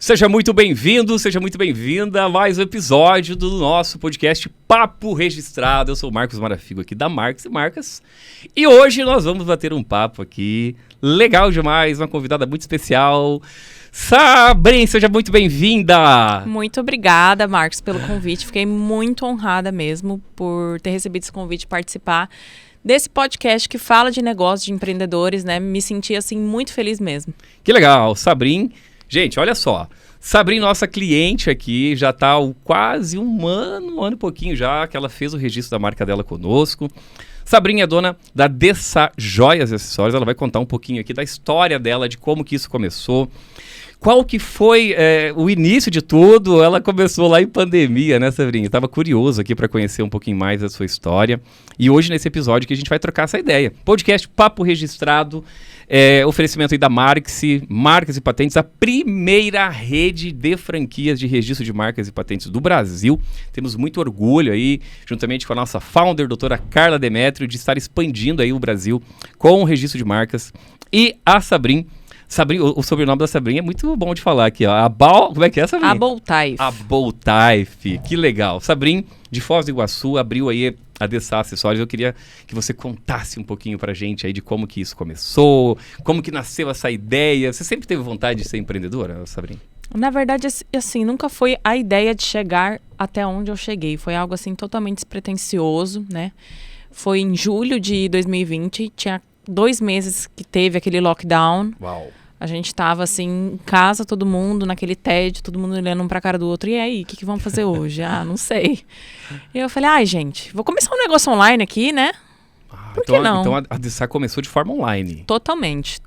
Seja muito bem-vindo, seja muito bem-vinda a mais um episódio do nosso podcast Papo Registrado. Eu sou o Marcos Marafigo aqui da Marques e Marcas. E hoje nós vamos bater um papo aqui legal demais, uma convidada muito especial. Sabrin, seja muito bem-vinda! Muito obrigada, Marcos, pelo convite. Fiquei muito honrada mesmo por ter recebido esse convite e participar desse podcast que fala de negócios, de empreendedores, né? Me senti, assim, muito feliz mesmo. Que legal, Sabrin. Gente, olha só, Sabrin, nossa cliente aqui, já está há quase um ano e pouquinho já, que ela fez o registro da marca dela conosco. Sabrin é dona da Dessa Joias e Acessórios, ela vai contar um pouquinho aqui da história dela, de como que isso começou. Qual que foi o início de tudo? Ela começou lá em pandemia, né, Sabrin? Estava curioso aqui para conhecer um pouquinho mais da sua história. E hoje, nesse episódio, que a gente vai trocar essa ideia. Podcast Papo Registrado, oferecimento aí da Marques e Patentes, a primeira rede de franquias de registro de marcas e patentes do Brasil. Temos muito orgulho aí, juntamente com a nossa founder, doutora Carla Demétrio, de estar expandindo aí o Brasil com o registro de marcas. E a Sabrin, o sobrenome da Sabrin é muito bom de falar aqui, ó. Como é que é, Sabrin? Aboltaif. Aboltaif, que legal. Sabrin, de Foz do Iguaçu, abriu aí a Dessa Acessórios. Eu queria que você contasse um pouquinho pra gente aí de como que isso começou, como que nasceu essa ideia. Você sempre teve vontade de ser empreendedora, Sabrin? Na verdade, assim, nunca foi a ideia de chegar até onde eu cheguei. Foi algo, assim, totalmente despretensioso, né? Foi em julho de 2020, tinha 2 meses que teve aquele lockdown. Uau! A gente tava, assim, em casa, todo mundo, naquele tédio, todo mundo olhando um pra cara do outro. E aí, o que vamos fazer hoje? Não sei. E eu falei, gente, vou começar um negócio online aqui, né? Por que não? Então a Dessa começou de forma online. Totalmente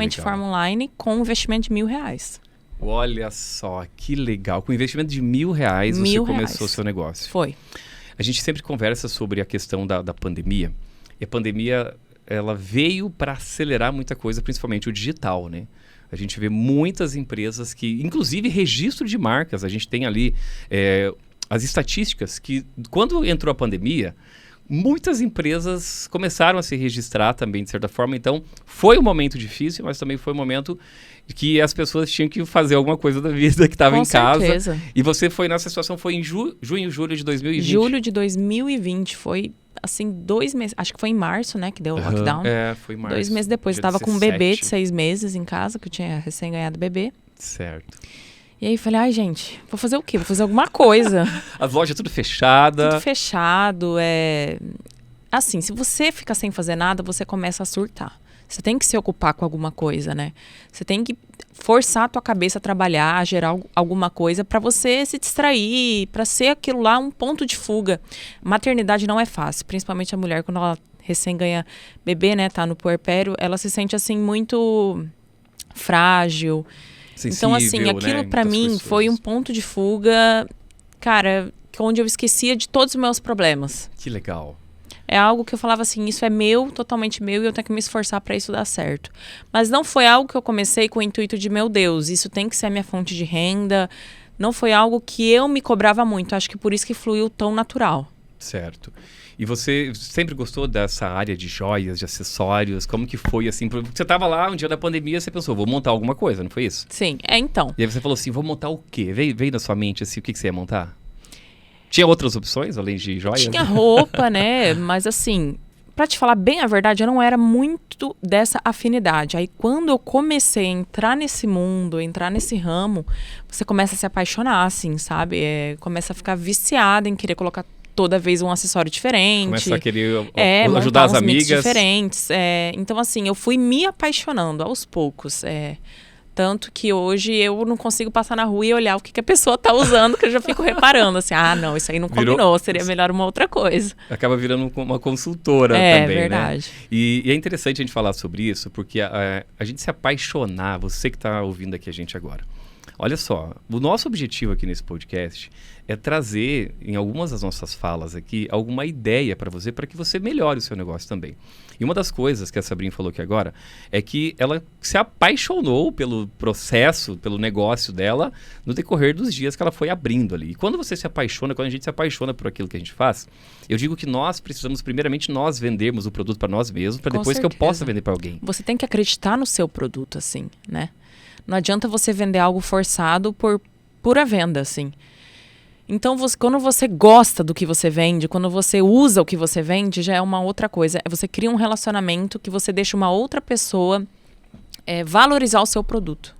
de forma online, com um investimento de R$1.000. Olha só, que legal. Com investimento de R$1.000, você começou seu negócio. Foi. A gente sempre conversa sobre a questão da pandemia. E a pandemia, ela veio para acelerar muita coisa, principalmente o digital, né? A gente vê muitas empresas que, inclusive registro de marcas, a gente tem ali as estatísticas que, quando entrou a pandemia, muitas empresas começaram a se registrar também, de certa forma. Então, foi um momento difícil, mas também foi um momento que as pessoas tinham que fazer alguma coisa da vida, que estava em casa. E você foi nessa situação, foi em julho de 2020? Julho de 2020, foi assim 2 meses, acho que foi em março, né, que deu o lockdown. Foi em março. 2 meses depois, eu estava com um bebê de 6 meses em casa, que eu tinha recém ganhado bebê. Certo. E aí falei, gente, vou fazer o quê? Vou fazer alguma coisa. As lojas tudo fechada. Tudo fechado, Assim, se você fica sem fazer nada, você começa a surtar. Você tem que se ocupar com alguma coisa, né? Você tem que forçar a tua cabeça a trabalhar, a gerar alguma coisa para você se distrair, para ser aquilo lá um ponto de fuga. Maternidade não é fácil, principalmente a mulher quando ela recém ganha bebê, né? Tá no puerpério, ela se sente assim muito frágil. Sensível, então, assim, aquilo para mim foi um ponto de fuga, cara, onde eu esquecia de todos os meus problemas. Que legal. É algo que eu falava assim, isso é meu, totalmente meu, e eu tenho que me esforçar para isso dar certo. Mas não foi algo que eu comecei com o intuito de, meu Deus, isso tem que ser a minha fonte de renda. Não foi algo que eu me cobrava muito. Acho que por isso que fluiu tão natural. Certo. E você sempre gostou dessa área de joias, de acessórios? Como que foi, assim? Porque você estava lá, um dia da pandemia, você pensou, vou montar alguma coisa, não foi isso? Sim, então. E aí você falou assim, vou montar o quê? Veio na sua mente, assim, o que você ia montar? Tinha outras opções, além de joias? Tinha roupa, né? Mas assim, pra te falar bem a verdade, eu não era muito dessa afinidade. Aí quando eu comecei a entrar nesse mundo, entrar nesse ramo, você começa a se apaixonar, assim, sabe? Começa a ficar viciada em querer colocar toda vez um acessório diferente. Começa a querer ajudar as amigas. Diferentes. Então, assim, eu fui me apaixonando aos poucos. Tanto que hoje eu não consigo passar na rua e olhar o que a pessoa tá usando, que eu já fico reparando, assim, não, isso aí não combinou, seria melhor uma outra coisa. Acaba virando uma consultora também, verdade. Né? E é interessante a gente falar sobre isso, porque a gente se apaixonar, você que tá ouvindo aqui a gente agora. Olha só, o nosso objetivo aqui nesse podcast é trazer, em algumas das nossas falas aqui, alguma ideia para você, para que você melhore o seu negócio também. E uma das coisas que a Sabrin falou aqui agora é que ela se apaixonou pelo processo, pelo negócio dela, no decorrer dos dias que ela foi abrindo ali. E quando você se apaixona, quando a gente se apaixona por aquilo que a gente faz, eu digo que nós precisamos, primeiramente, nós vendermos o produto para nós mesmos, para depois que eu possa vender para alguém. Você tem que acreditar no seu produto, assim, né? Não adianta você vender algo forçado por pura venda, assim. Então, quando você gosta do que você vende, quando você usa o que você vende, já é uma outra coisa. Você cria um relacionamento que você deixa uma outra pessoa valorizar o seu produto.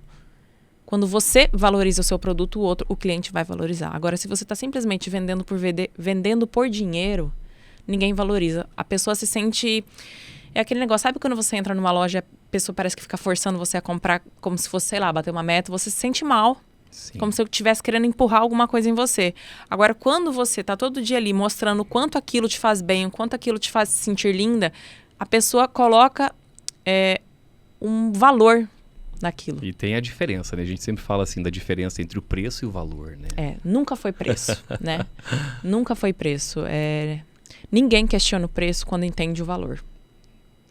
Quando você valoriza o seu produto, o cliente vai valorizar. Agora, se você está simplesmente vendendo por dinheiro, ninguém valoriza. A pessoa se sente... É aquele negócio, sabe quando você entra numa loja, a pessoa parece que fica forçando você a comprar como se fosse, sei lá, bater uma meta, você se sente mal. Sim. Como se eu estivesse querendo empurrar alguma coisa em você. Agora, quando você está todo dia ali mostrando o quanto aquilo te faz bem, o quanto aquilo te faz se sentir linda, a pessoa coloca um valor naquilo. E tem a diferença, né? A gente sempre fala assim da diferença entre o preço e o valor, né? Nunca foi preço, né? Nunca foi preço. Ninguém questiona o preço quando entende o valor.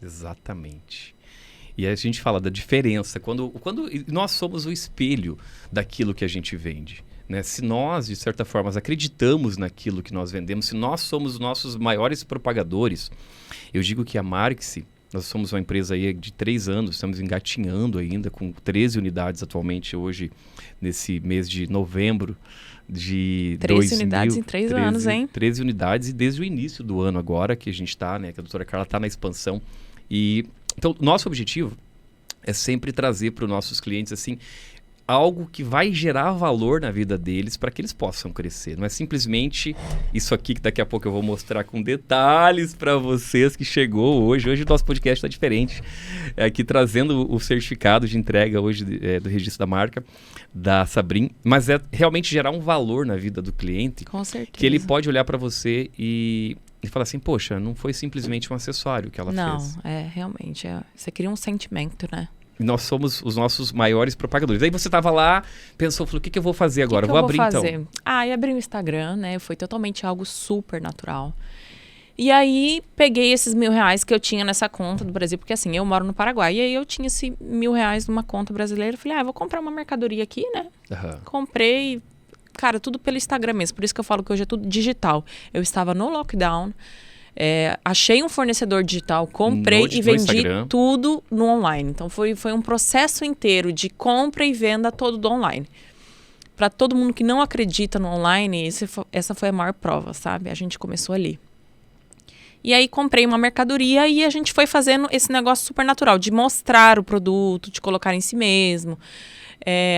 Exatamente. E aí a gente fala da diferença, quando nós somos o espelho daquilo que a gente vende. Né? Se nós, de certa forma, acreditamos naquilo que nós vendemos, se nós somos os nossos maiores propagadores, eu digo que a Mark-se, nós somos uma empresa aí de 3 anos, estamos engatinhando ainda com 13 unidades atualmente hoje, nesse mês de novembro de 13 unidades em 3 anos, hein? 13 unidades e desde o início do ano agora que a gente está, né? Que a doutora Carla está na expansão. Então, nosso objetivo é sempre trazer para os nossos clientes, assim, algo que vai gerar valor na vida deles para que eles possam crescer. Não é simplesmente isso aqui que daqui a pouco eu vou mostrar com detalhes para vocês que chegou hoje. Hoje o nosso podcast está diferente. Aqui trazendo o certificado de entrega hoje do registro da marca da Sabrin. Mas é realmente gerar um valor na vida do cliente. Com certeza. Que ele pode olhar para você e falar assim, poxa, não foi simplesmente um acessório que ela fez. Não, realmente. Você cria um sentimento, né? Nós somos os nossos maiores propagadores. Aí você estava lá, pensou, falou, o que eu vou fazer agora? Vou abrir fazer? Então. E abri o Instagram, né? Foi totalmente algo super natural. E aí, peguei esses R$1.000 que eu tinha nessa conta do Brasil, porque assim, eu moro no Paraguai. E aí, eu tinha esse R$1.000 numa conta brasileira. Falei, eu vou comprar uma mercadoria aqui, né? Uhum. Comprei, cara, tudo pelo Instagram mesmo. Por isso que eu falo que hoje é tudo digital. Eu estava no lockdown. Achei um fornecedor digital, comprei e vendi tudo no online. Então, foi um processo inteiro de compra e venda todo do online. Para todo mundo que não acredita no online, essa foi a maior prova, sabe? A gente começou ali. E aí, comprei uma mercadoria e a gente foi fazendo esse negócio super natural, de mostrar o produto, de colocar em si mesmo.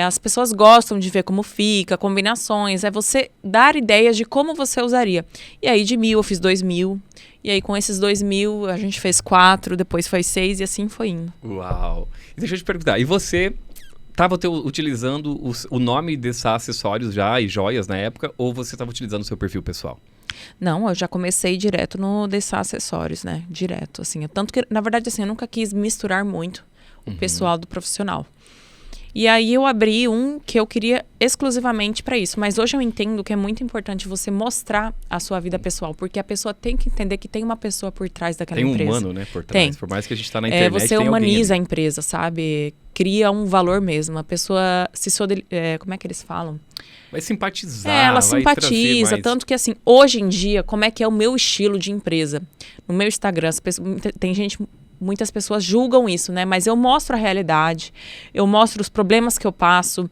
As pessoas gostam de ver como fica, combinações. É você dar ideias de como você usaria. E aí, de 1.000, eu fiz 2.000. E aí, com esses 2.000, a gente fez 4, depois foi 6 e assim foi indo. Uau! Deixa eu te perguntar, e você estava utilizando o nome desses acessórios já e joias na época, ou você estava utilizando o seu perfil pessoal? Não, eu já comecei direto no Dessá Acessórios, né? Direto, assim. Tanto que, na verdade, assim, eu nunca quis misturar muito o pessoal do profissional. E aí eu abri um que eu queria exclusivamente para isso. Mas hoje eu entendo que é muito importante você mostrar a sua vida pessoal. Porque a pessoa tem que entender que tem uma pessoa por trás daquela empresa. Tem um humano, né, por trás. Tem. Por mais que a gente está na internet, você tem humaniza alguém, a empresa, sabe? Cria um valor mesmo. A pessoa como é que eles falam? Vai simpatizar. Ela simpatiza. Mais... Tanto que, assim, hoje em dia, como é que é o meu estilo de empresa? No meu Instagram, muitas pessoas julgam isso, né? Mas eu mostro a realidade, eu mostro os problemas que eu passo,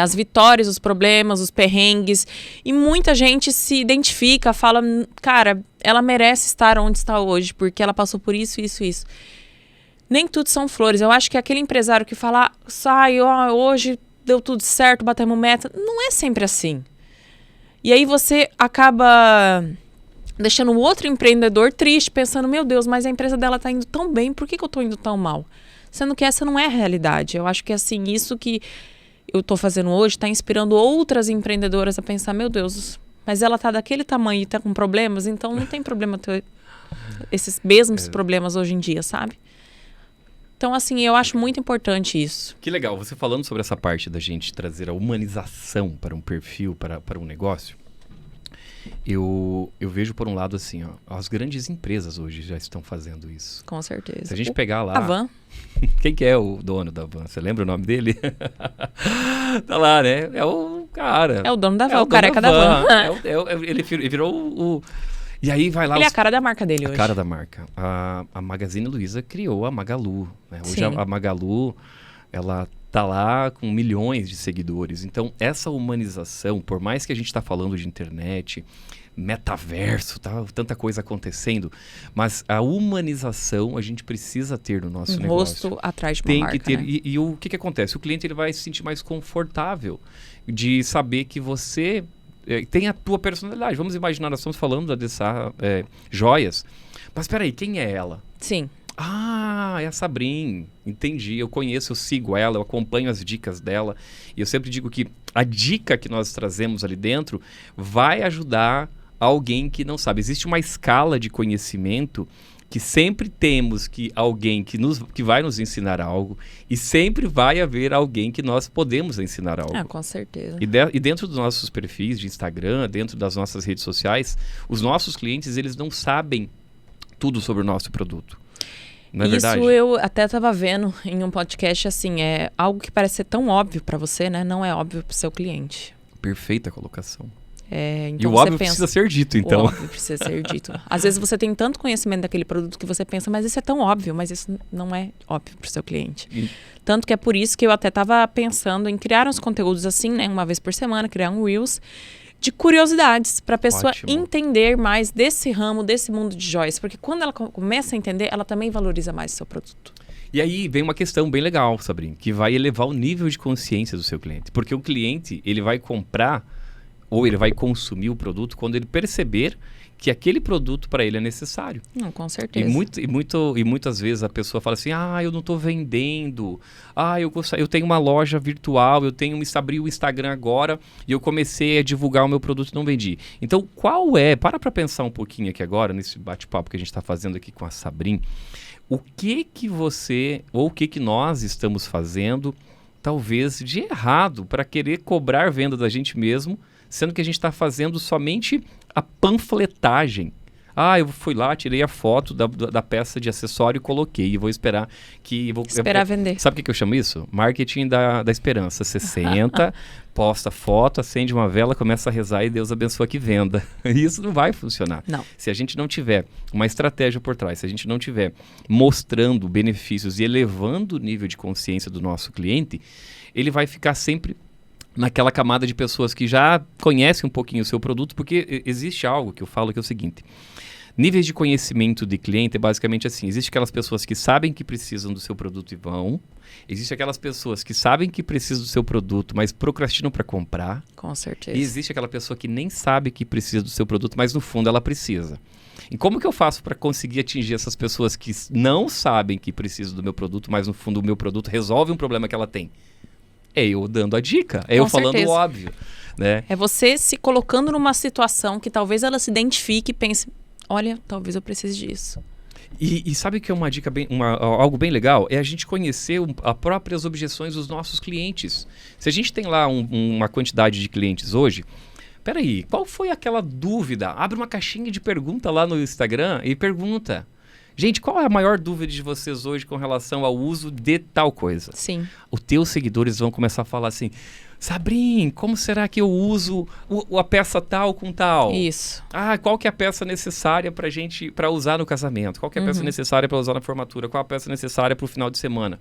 as vitórias, os problemas, os perrengues. E muita gente se identifica, fala, cara, ela merece estar onde está hoje, porque ela passou por isso, isso, isso. Nem tudo são flores. Eu acho que aquele empresário que fala, hoje deu tudo certo, batemos meta, não é sempre assim. E aí você acaba deixando o outro empreendedor triste, pensando, meu Deus, mas a empresa dela está indo tão bem, por que eu estou indo tão mal? Sendo que essa não é a realidade. Eu acho que assim, isso que eu estou fazendo hoje está inspirando outras empreendedoras a pensar, meu Deus, mas ela está daquele tamanho e está com problemas, então não tem problema ter esses mesmos problemas hoje em dia, sabe? Então, assim, eu acho muito importante isso. Que legal. Você falando sobre essa parte da gente trazer a humanização para um perfil, para um negócio, eu vejo por um lado assim, as grandes empresas hoje já estão fazendo isso. Com certeza. Se a gente pegar lá... A Van. Quem que é o dono da Van? Você lembra o nome dele? Tá lá, né? É o cara. É o dono da Van, o careca da Van. Ele virou o... E aí vai lá... Ele é a cara da marca dele hoje. A cara da marca. A Magazine Luiza criou a Magalu. Né? Hoje a Magalu, ela tá lá com milhões de seguidores. Então, essa humanização, por mais que a gente está falando de internet, metaverso, tá, tanta coisa acontecendo, mas a humanização a gente precisa ter no nosso negócio. Rosto atrás de uma Tem marca, que ter. né? E o que acontece? O cliente ele vai se sentir mais confortável de saber que você tem a tua personalidade. Vamos imaginar, nós estamos falando da Dessá Joias, mas espera aí, quem é ela? Sim. Ah, é a Sabrine. Entendi. Eu conheço, eu sigo ela, eu acompanho as dicas dela. E eu sempre digo que a dica que nós trazemos ali dentro vai ajudar alguém que não sabe. Existe uma escala de conhecimento que sempre temos que alguém que vai nos ensinar algo e sempre vai haver alguém que nós podemos ensinar algo. Ah, com certeza. E dentro dos nossos perfis de Instagram, dentro das nossas redes sociais, os nossos clientes, eles não sabem tudo sobre o nosso produto. Não é verdade? Isso eu até estava vendo em um podcast, assim, é algo que parece ser tão óbvio para você, né? Não é óbvio para o seu cliente. Perfeita colocação. Então e o óbvio precisa ser dito, então. O óbvio precisa ser dito. Às vezes você tem tanto conhecimento daquele produto que você pensa, mas isso é tão óbvio, mas isso não é óbvio para o seu cliente. Tanto que é por isso que eu até estava pensando em criar uns conteúdos assim, né? Uma vez por semana, criar um Reels de curiosidades para a pessoa entender mais desse ramo, desse mundo de joias. Porque quando ela começa a entender, ela também valoriza mais o seu produto. E aí vem uma questão bem legal, Sabrine, que vai elevar o nível de consciência do seu cliente. Porque o cliente, ele vai comprar ou ele vai consumir o produto quando ele perceber que aquele produto para ele é necessário. Não, com certeza. E muitas vezes a pessoa fala assim, eu não estou vendendo, eu tenho uma loja virtual, abri o Instagram agora e eu comecei a divulgar o meu produto e não vendi. Então, para pensar um pouquinho aqui agora, nesse bate-papo que a gente está fazendo aqui com a Sabrine, o que você, ou o que nós estamos fazendo, talvez de errado, para querer cobrar venda da gente mesmo, sendo que a gente está fazendo somente a panfletagem. Eu fui lá, tirei a foto da peça de acessório e coloquei. E vou esperar que... Esperar vender. Sabe o que eu chamo isso? Marketing da esperança. Você senta, posta foto, acende uma vela, começa a rezar e Deus abençoa que venda. Isso não vai funcionar. Não. Se a gente não tiver uma estratégia por trás, se a gente não tiver mostrando benefícios e elevando o nível de consciência do nosso cliente, ele vai ficar sempre naquela camada de pessoas que já conhecem um pouquinho o seu produto, porque existe algo que eu falo que é o seguinte: níveis de conhecimento de cliente é basicamente assim. Existem aquelas pessoas que sabem que precisam do seu produto e vão. Existem aquelas pessoas que sabem que precisam do seu produto, mas procrastinam para comprar. Com certeza. E existe aquela pessoa que nem sabe que precisa do seu produto, mas no fundo ela precisa. E como que eu faço para conseguir atingir essas pessoas que não sabem que precisam do meu produto, mas no fundo o meu produto resolve um problema que ela tem? É eu dando a dica, é eu falando o óbvio, né? É você se colocando numa situação que talvez ela se identifique e pense, olha, talvez eu precise disso. E sabe que é uma dica algo bem legal? É a gente conhecer as próprias objeções dos nossos clientes. Se a gente tem lá uma quantidade de clientes hoje, peraí, qual foi aquela dúvida? Abre uma caixinha de pergunta lá no Instagram e pergunta. Gente, qual é a maior dúvida de vocês hoje com relação ao uso de tal coisa? Sim. Os teus seguidores vão começar a falar assim, Sabrine, como será que eu uso a peça tal com tal? Isso. Qual que é a peça necessária para usar no casamento? Qual que é a peça necessária para usar na formatura? Qual a peça necessária para o final de semana?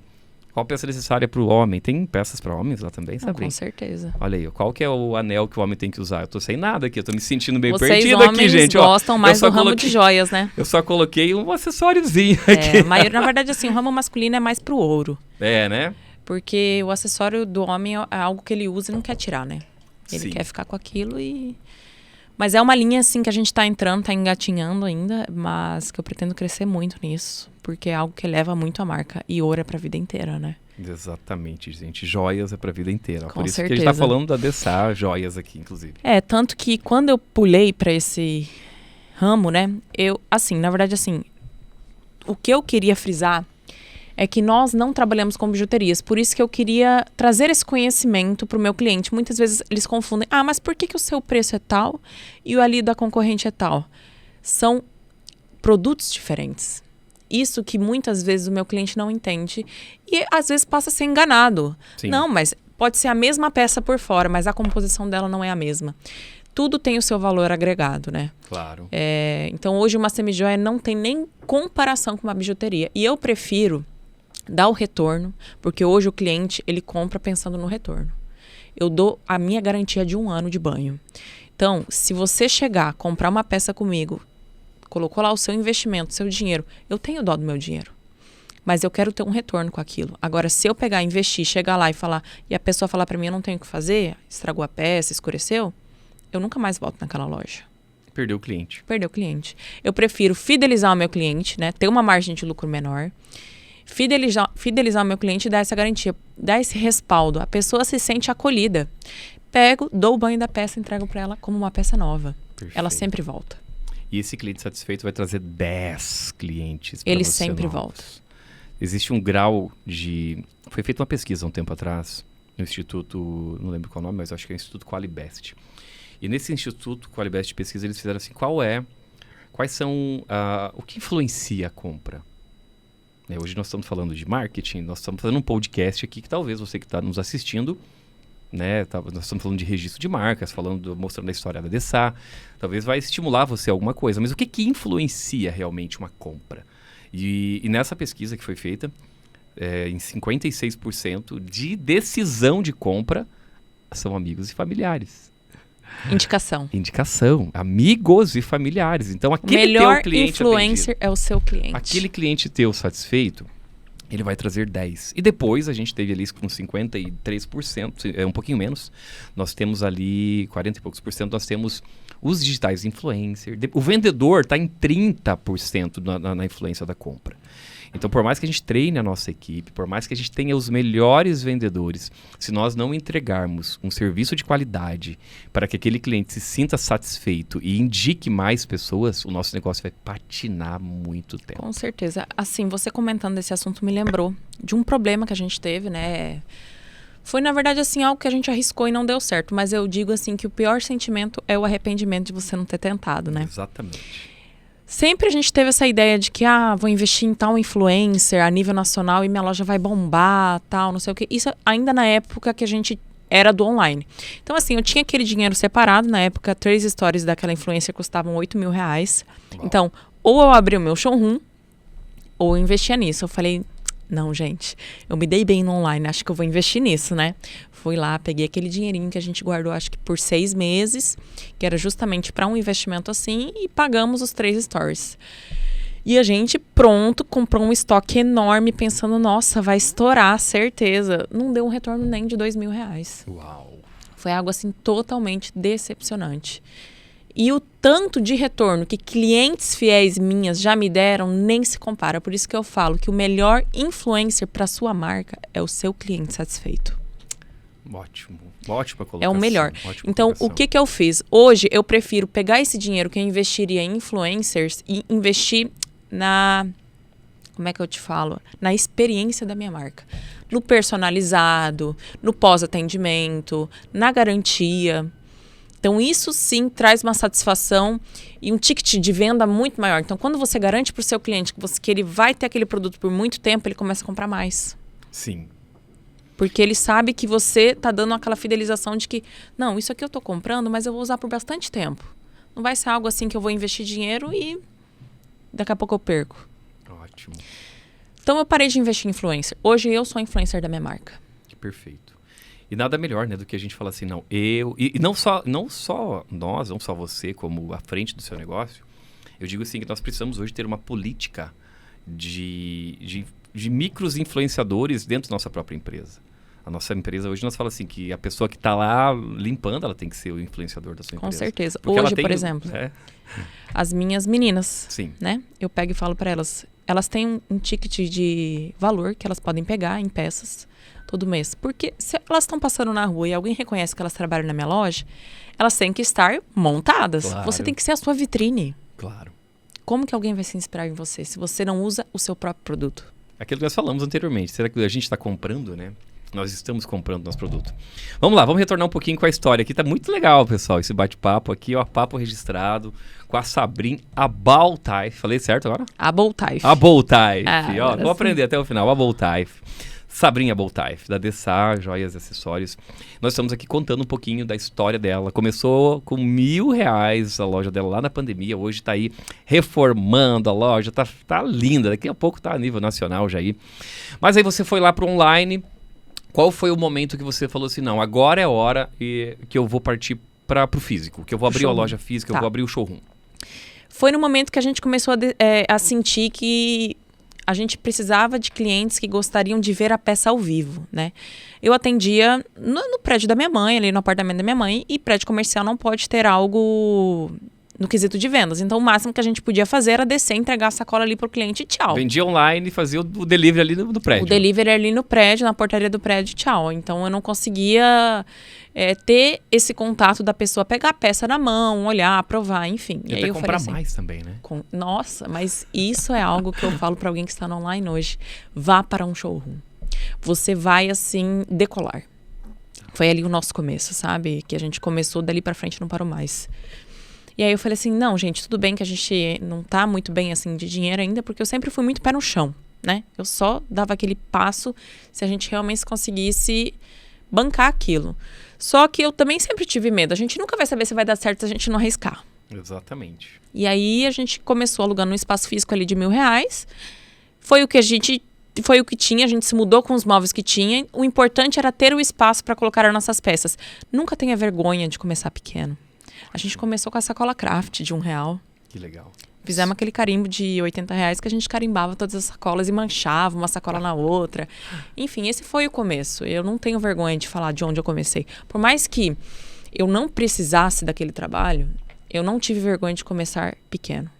Qual a peça necessária para o homem? Tem peças para homens lá também, Sabrine? Com certeza. Olha aí, qual que é o anel que o homem tem que usar? Eu tô sem nada aqui, eu tô me sentindo meio Vocês perdido aqui, gente. Vocês gostam mais do ramo de joias, né? Eu só coloquei um acessóriozinho aqui. Na verdade, assim, o ramo masculino é mais pro ouro. Né? Porque o acessório do homem é algo que ele usa e não quer tirar, né? Ele quer ficar com aquilo e... Mas é uma linha, assim, que a gente tá entrando, tá engatinhando ainda, mas que eu pretendo crescer muito nisso, porque é algo que eleva muito a marca. E ouro é pra vida inteira, né? Exatamente, gente. Joias é pra vida inteira. Com Por isso certeza. que a gente tá falando da Dessá Joias aqui, inclusive. Tanto que quando eu pulei pra esse ramo, né? Na verdade, o que eu queria frisar é que nós não trabalhamos com bijuterias. Por isso que eu queria trazer esse conhecimento para o meu cliente. Muitas vezes eles confundem. Mas por que o seu preço é tal e o ali da concorrente é tal? São produtos diferentes. Isso que muitas vezes o meu cliente não entende e às vezes passa a ser enganado. Sim. Não, mas pode ser a mesma peça por fora, mas a composição dela não é a mesma. Tudo tem o seu valor agregado, né? Claro. Então hoje uma semijoia não tem nem comparação com uma bijuteria. E eu prefiro dá o retorno, porque hoje o cliente, ele compra pensando no retorno. Eu dou a minha garantia de 1 ano de banho. Então, se você chegar, comprar uma peça comigo, colocou lá o seu investimento, seu dinheiro, eu tenho dó do meu dinheiro. Mas eu quero ter um retorno com aquilo. Agora, se eu pegar, investir, chegar lá e falar, e a pessoa falar para mim, eu não tenho o que fazer, estragou a peça, escureceu, eu nunca mais volto naquela loja. Perdeu o cliente. Perdeu o cliente. Eu prefiro fidelizar o meu cliente, né? Ter uma margem de lucro menor. Fidelizar o meu cliente e dar essa garantia, dar esse respaldo. A pessoa se sente acolhida. Pego, dou o banho da peça, entrego para ela como uma peça nova. Perfeito. Ela sempre volta. E esse cliente satisfeito vai trazer 10 clientes para você. Ele sempre novos. volta. Existe um grau de... Foi feita uma pesquisa há um tempo atrás no Instituto, não lembro qual nome, mas acho que é o Instituto Qualibest. E nesse Instituto Qualibest de Pesquisa, eles fizeram assim, quais são, o que influencia a compra? Hoje nós estamos falando de marketing, nós estamos fazendo um podcast aqui que talvez você que está nos assistindo, né, nós estamos falando de registro de marcas, mostrando a história da Dessá, talvez vai estimular você alguma coisa, mas o que influencia realmente uma compra? E nessa pesquisa que foi feita, em 56% de decisão de compra são amigos e familiares. Indicação. Amigos e familiares. Então, aquele teu cliente influencer atendido, é o seu cliente. aquele cliente teu satisfeito, ele vai trazer 10. E depois, a gente teve ali com 53%, um pouquinho menos, nós temos ali 40 e poucos por cento, nós temos os digitais influencers. O vendedor está em 30% na influência da compra. Então, por mais que a gente treine a nossa equipe, por mais que a gente tenha os melhores vendedores, se nós não entregarmos um serviço de qualidade para que aquele cliente se sinta satisfeito e indique mais pessoas, o nosso negócio vai patinar muito tempo. Com certeza. Assim, você comentando desse assunto me lembrou de um problema que a gente teve, né? Foi, na verdade, assim, algo que a gente arriscou e não deu certo. Mas eu digo, assim, que o pior sentimento é o arrependimento de você não ter tentado, né? Exatamente. Sempre a gente teve essa ideia de que, vou investir em tal influencer a nível nacional e minha loja vai bombar, tal, não sei o quê. Isso ainda na época que a gente era do online. Então, assim, eu tinha aquele dinheiro separado. Na época, 3 stories daquela influencer custavam R$8 mil. Uau. Então, ou eu abri o meu showroom, ou eu investia nisso. Eu falei, não, gente, eu me dei bem no online, acho que eu vou investir nisso, né? Fui lá, peguei aquele dinheirinho que a gente guardou, acho que por 6 meses, que era justamente para um investimento assim, e pagamos os 3 stories. E a gente, pronto, comprou um estoque enorme, pensando, nossa, vai estourar, certeza. Não deu um retorno nem de R$2 mil. Uau! Foi algo, assim, totalmente decepcionante. E o tanto de retorno que clientes fiéis minhas já me deram nem se compara. Por isso que eu falo que o melhor influencer para sua marca é o seu cliente satisfeito. Ótimo. Ótima colocação. É o melhor. Então, o que eu fiz? Hoje, eu prefiro pegar esse dinheiro que eu investiria em influencers e investir na... Como é que eu te falo? Na experiência da minha marca. No personalizado, no pós-atendimento, na garantia. Então, isso sim traz uma satisfação e um ticket de venda muito maior. Então, quando você garante para o seu cliente que ele vai ter aquele produto por muito tempo, ele começa a comprar mais. Sim. Porque ele sabe que você está dando aquela fidelização de que, não, isso aqui eu estou comprando, mas eu vou usar por bastante tempo. Não vai ser algo assim que eu vou investir dinheiro e daqui a pouco eu perco. Ótimo. Então, eu parei de investir em influencer. Hoje, eu sou influencer da minha marca. Que perfeito. E nada melhor, né, do que a gente falar assim, não, eu... E não só nós, não só você, como à frente do seu negócio, eu digo assim que nós precisamos hoje ter uma política de micros influenciadores dentro da nossa própria empresa. A nossa empresa hoje, nós falamos assim, que a pessoa que está lá limpando, ela tem que ser o influenciador da sua empresa. Com certeza. Porque hoje, por exemplo, as minhas meninas, sim, né, eu pego e falo para elas têm um ticket de valor que elas podem pegar em peças todo mês. Porque se elas estão passando na rua e alguém reconhece que elas trabalham na minha loja, elas têm que estar montadas. Claro. Você tem que ser a sua vitrine. Claro. Como que alguém vai se inspirar em você se você não usa o seu próprio produto? Aquilo que nós falamos anteriormente. Será que a gente está comprando, né? Nós estamos comprando nosso produto. Vamos lá, vamos retornar um pouquinho com a história aqui. Tá muito legal, pessoal, esse bate-papo aqui, ó. Papo registrado com a Sabrine Aboltaif. Falei certo agora? Aboltaif. Aboltaif, ó. agora Vou aprender até o final. Aboltaif. Sabrinha Boltaif, da Dessá Joias e Acessórios. Nós estamos aqui contando um pouquinho da história dela. Começou com R$1.000 a loja dela lá na pandemia. Hoje está aí reformando a loja. Tá linda. Daqui a pouco tá a nível nacional já aí. Mas aí você foi lá para online. Qual foi o momento que você falou assim, não, agora é hora que eu vou partir para o físico, que eu vou abrir a loja física, eu vou abrir o showroom? Foi no momento que a gente começou a sentir que a gente precisava de clientes que gostariam de ver a peça ao vivo, né? Eu atendia no prédio da minha mãe, ali no apartamento da minha mãe, e prédio comercial não pode ter algo no quesito de vendas. Então, o máximo que a gente podia fazer era descer, entregar a sacola ali pro cliente e tchau. Vendia online e fazia o delivery ali no prédio. O delivery ali no prédio, na portaria do prédio, tchau. Então, eu não conseguia ter esse contato da pessoa pegar a peça na mão, olhar, provar, enfim. E até comprar mais também, né? Nossa, mas isso é algo que eu falo para alguém que está no online hoje. Vá para um showroom. Você vai, assim, decolar. Foi ali o nosso começo, sabe? Que a gente começou, dali para frente não parou mais. E aí eu falei assim, não, gente, tudo bem que a gente não tá muito bem, assim, de dinheiro ainda, porque eu sempre fui muito pé no chão, né? Eu só dava aquele passo se a gente realmente conseguisse bancar aquilo. Só que eu também sempre tive medo. A gente nunca vai saber se vai dar certo se a gente não arriscar. Exatamente. E aí a gente começou alugando um espaço físico ali de R$1.000. Foi o que tinha, a gente se mudou com os móveis que tinha. O importante era ter o espaço para colocar as nossas peças. Nunca tenha vergonha de começar pequeno. A gente começou com a sacola craft de R$1. Que legal. Fizemos aquele carimbo de R$80 que a gente carimbava todas as sacolas e manchava uma sacola na outra. Enfim, esse foi o começo. Eu não tenho vergonha de falar de onde eu comecei. Por mais que eu não precisasse daquele trabalho, eu não tive vergonha de começar pequeno.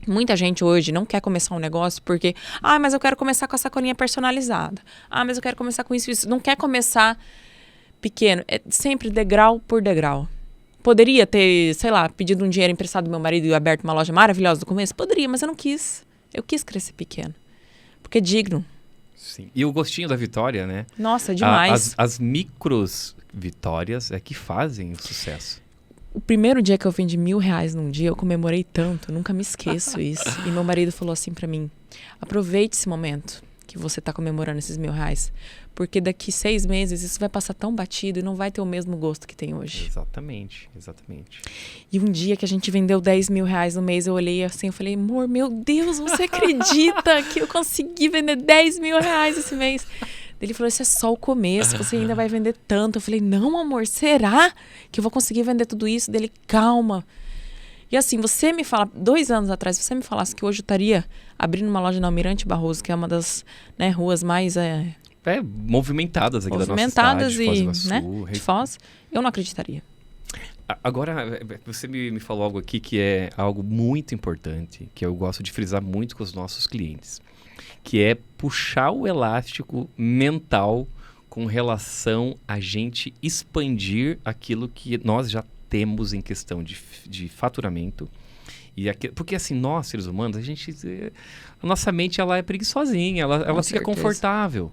Muita gente hoje não quer começar um negócio porque... mas eu quero começar com a sacolinha personalizada. Mas eu quero começar com isso. Não quer começar pequeno. É sempre degrau por degrau. Poderia ter, sei lá, pedido um dinheiro emprestado do meu marido e aberto uma loja maravilhosa do começo? Poderia, mas eu não quis. Eu quis crescer pequeno. Porque é digno. Sim. E o gostinho da vitória, né? Nossa, demais. As micros vitórias é que fazem o sucesso. O primeiro dia que eu vendi R$1.000 num dia, eu comemorei tanto, nunca me esqueço isso. E meu marido falou assim pra mim, aproveite esse momento que você tá comemorando esses R$1.000, porque daqui 6 meses isso vai passar tão batido e não vai ter o mesmo gosto que tem hoje. Exatamente, exatamente. E um dia que a gente vendeu R$10.000 no mês, eu olhei assim, eu falei, amor, meu Deus, você acredita que eu consegui vender R$10.000 esse mês? Ele falou, isso é só o começo, você ainda vai vender tanto. Eu falei, não, amor, será que eu vou conseguir vender tudo isso? Dele, calma. E assim, você me fala, 2 anos atrás, você me falasse que hoje eu estaria abrindo uma loja na Almirante Barroso, que é uma das ruas mais... movimentadas aqui da nossa cidade, Foz do Iguaçu, de Foz, eu não acreditaria. Agora, você me falou algo aqui que é algo muito importante, que eu gosto de frisar muito com os nossos clientes, que é puxar o elástico mental com relação a gente expandir aquilo que nós já temos em questão de faturamento. Porque assim, nós, seres humanos, a nossa mente ela é preguiçosinha, ela fica confortável.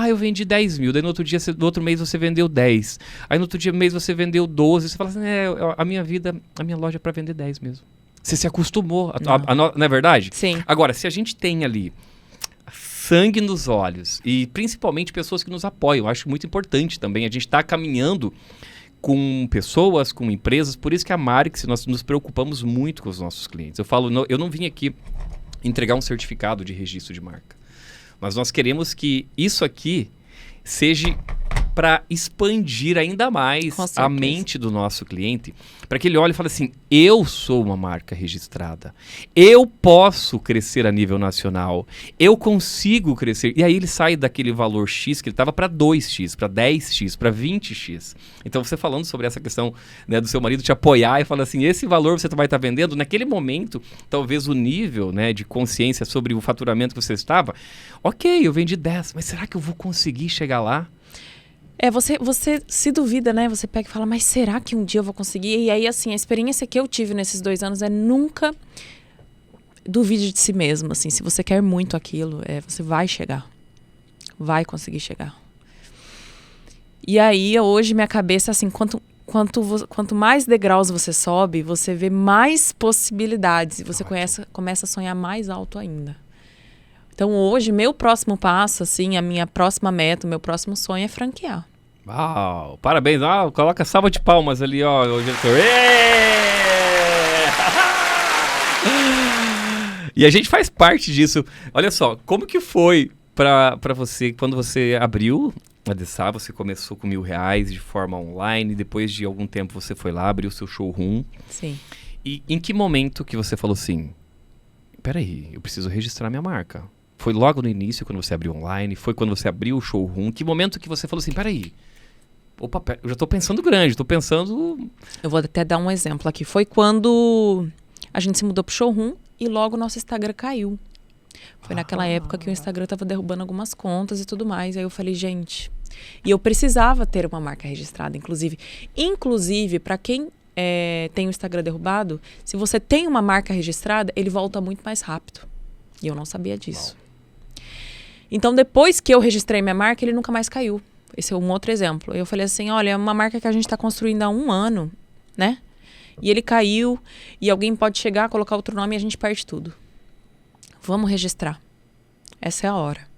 Eu vendi 10 mil, daí no outro mês você vendeu 10. Aí no outro mês você vendeu 12. Você fala assim, a minha loja é para vender 10 mesmo. Você se acostumou, não é verdade? Sim. Agora, se a gente tem ali sangue nos olhos e principalmente pessoas que nos apoiam, eu acho muito importante também, a gente está caminhando com pessoas, com empresas, por isso que a Marix, nós nos preocupamos muito com os nossos clientes. Eu falo, eu não vim aqui entregar um certificado de registro de marca, mas nós queremos que isso aqui seja para expandir ainda mais a mente do nosso cliente, para que ele olhe e fale assim, eu sou uma marca registrada, eu posso crescer a nível nacional, eu consigo crescer. E aí ele sai daquele valor X que ele estava para 2X, para 10X, para 20X. Então você falando sobre essa questão, né, do seu marido te apoiar e falar assim, esse valor você vai estar vendendo, naquele momento, talvez o nível, né, de consciência sobre o faturamento que você estava, ok, eu vendi 10, mas será que eu vou conseguir chegar lá? Você se duvida, né? Você pega e fala, mas será que um dia eu vou conseguir? E aí, assim, a experiência que eu tive nesses 2 anos é nunca duvide de si mesmo, assim. Se você quer muito aquilo, você vai chegar. Vai conseguir chegar. E aí, hoje, minha cabeça, assim, quanto mais degraus você sobe, você vê mais possibilidades. E você começa a sonhar mais alto ainda. Então, hoje, meu próximo passo, assim, a minha próxima meta, o meu próximo sonho é franquear. Uau, parabéns. Coloca salva de palmas ali, ó. O diretor. E a gente faz parte disso. Olha só, como que foi pra você, quando você abriu a Dessá, você começou com R$1.000 de forma online, depois de algum tempo você foi lá, abriu o seu showroom. Sim. E em que momento que você falou assim, peraí, eu preciso registrar minha marca? Foi logo no início, quando você abriu online? Foi quando você abriu o showroom? Que momento que você falou assim, peraí, opa, eu já tô pensando grande, tô pensando... Eu vou até dar um exemplo aqui. Foi quando a gente se mudou pro showroom e logo o nosso Instagram caiu. Foi naquela época que o Instagram tava derrubando algumas contas e tudo mais. Aí eu falei, gente... E eu precisava ter uma marca registrada, inclusive. Inclusive, para quem tem o Instagram derrubado, se você tem uma marca registrada, ele volta muito mais rápido. E eu não sabia disso. Então, depois que eu registrei minha marca, ele nunca mais caiu. Esse é um outro exemplo. Eu falei assim, olha, é uma marca que a gente está construindo há 1 ano, né? E ele caiu, e alguém pode chegar, colocar outro nome e a gente perde tudo. Vamos registrar. Essa é a hora.